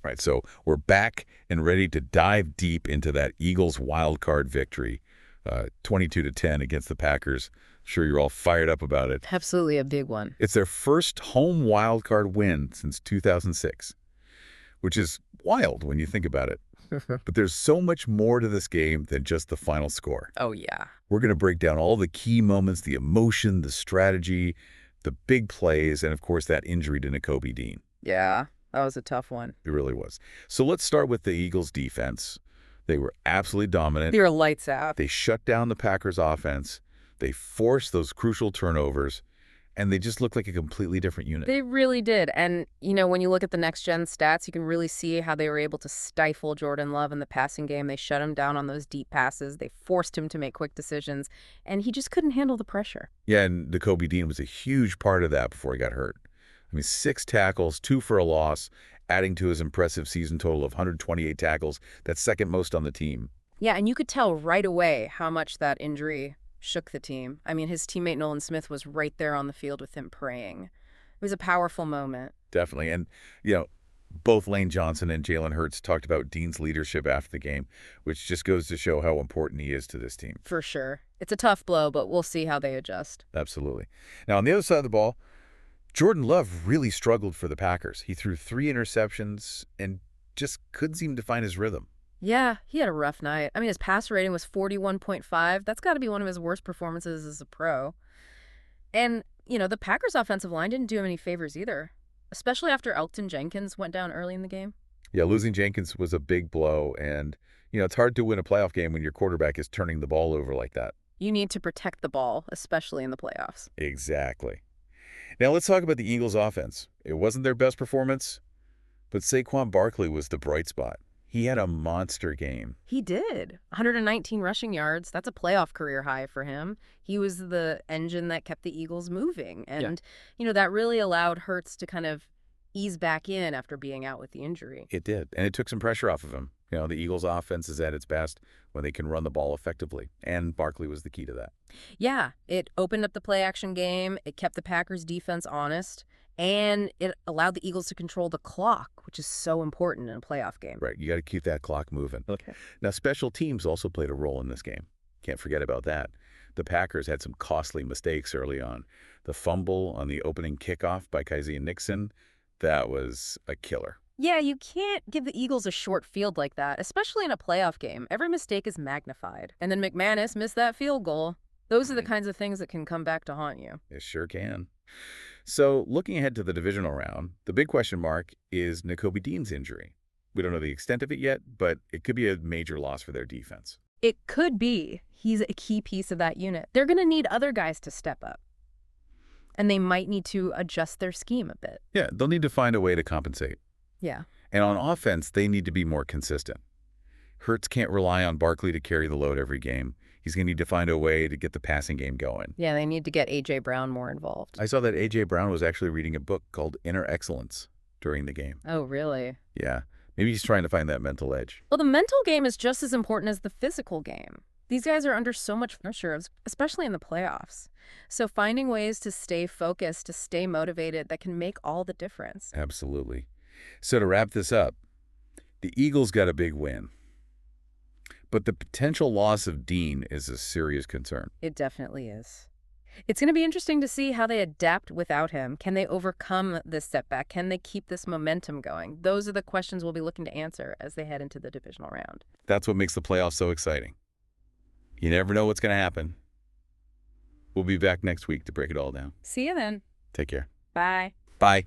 Right, so we're back and ready to dive deep into that Eagles wildcard victory, 22-10 against the Packers. Sure, you're all fired up about it. Absolutely a big one. It's their first home wildcard win since 2006, which is wild when you think about it. But there's so much more to this game than just the final score. Oh, yeah. We're going to break down all the key moments, the emotion, the strategy, the big plays, and of course that injury to Nakobe Dean. Yeah, that was a tough one. It really was. So let's start with the Eagles' defense. They were absolutely dominant. They were lights out. They shut down the Packers' offense. They forced those crucial turnovers, and they just looked like a completely different unit. They really did. And, when you look at the next-gen stats, you can really see how they were able to stifle Jordan Love in the passing game. They shut him down on those deep passes. They forced him to make quick decisions, and he just couldn't handle the pressure. Yeah, and Nakobe Dean was a huge part of that before he got hurt. I mean, 6 tackles, 2 for a loss, adding to his impressive season total of 128 tackles. That's second most on the team. Yeah, and you could tell right away how much that injury shook the team. I mean, his teammate Nolan Smith was right there on the field with him praying. It was a powerful moment. Definitely. And, both Lane Johnson and Jalen Hurts talked about Dean's leadership after the game, which just goes to show how important he is to this team. For sure. It's a tough blow, but we'll see how they adjust. Absolutely. Now, on the other side of the ball, Jordan Love really struggled for the Packers. He threw 3 interceptions and just couldn't seem to find his rhythm. Yeah, he had a rough night. I mean, his passer rating was 41.5. That's got to be one of his worst performances as a pro. And, the Packers' offensive line didn't do him any favors either, especially after Elgton Jenkins went down early in the game. Yeah, losing Jenkins was a big blow, and, it's hard to win a playoff game when your quarterback is turning the ball over like that. You need to protect the ball, especially in the playoffs. Exactly. Now, let's talk about the Eagles' offense. It wasn't their best performance, but Saquon Barkley was the bright spot. He had a monster game. He did. 119 rushing yards. That's a playoff career high for him. He was the engine that kept the Eagles moving. And, that really allowed Hurts to kind of ease back in after being out with the injury. It did, and it took some pressure off of him. The Eagles' offense is at its best when they can run the ball effectively, and Barkley was the key to that. Yeah, it opened up the play-action game. It kept the Packers' defense honest. And it allowed the Eagles to control the clock, which is so important in a playoff game. Right. You got to keep that clock moving. Okay. Now, special teams also played a role in this game. Can't forget about that. The Packers had some costly mistakes early on. The fumble on the opening kickoff by Kaizen Nixon, that was a killer. Yeah, you can't give the Eagles a short field like that, especially in a playoff game. Every mistake is magnified. And then McManus missed that field goal. Those are the kinds of things that can come back to haunt you. It sure can. So, looking ahead to the divisional round, the big question mark is Nakobe Dean's injury. We don't know the extent of it yet, but it could be a major loss for their defense. It could be. He's a key piece of that unit. They're going to need other guys to step up. And they might need to adjust their scheme a bit. Yeah, they'll need to find a way to compensate. Yeah. And on offense, they need to be more consistent. Hurts can't rely on Barkley to carry the load every game. He's going to need to find a way to get the passing game going. Yeah, they need to get A.J. Brown more involved. I saw that A.J. Brown was actually reading a book called Inner Excellence during the game. Oh, really? Yeah. Maybe he's trying to find that mental edge. Well, the mental game is just as important as the physical game. These guys are under so much pressure, especially in the playoffs. So finding ways to stay focused, to stay motivated, that can make all the difference. Absolutely. So to wrap this up, the Eagles got a big win. But the potential loss of Dean is a serious concern. It definitely is. It's going to be interesting to see how they adapt without him. Can they overcome this setback? Can they keep this momentum going? Those are the questions we'll be looking to answer as they head into the divisional round. That's what makes the playoffs so exciting. You never know what's going to happen. We'll be back next week to break it all down. See you then. Take care. Bye. Bye.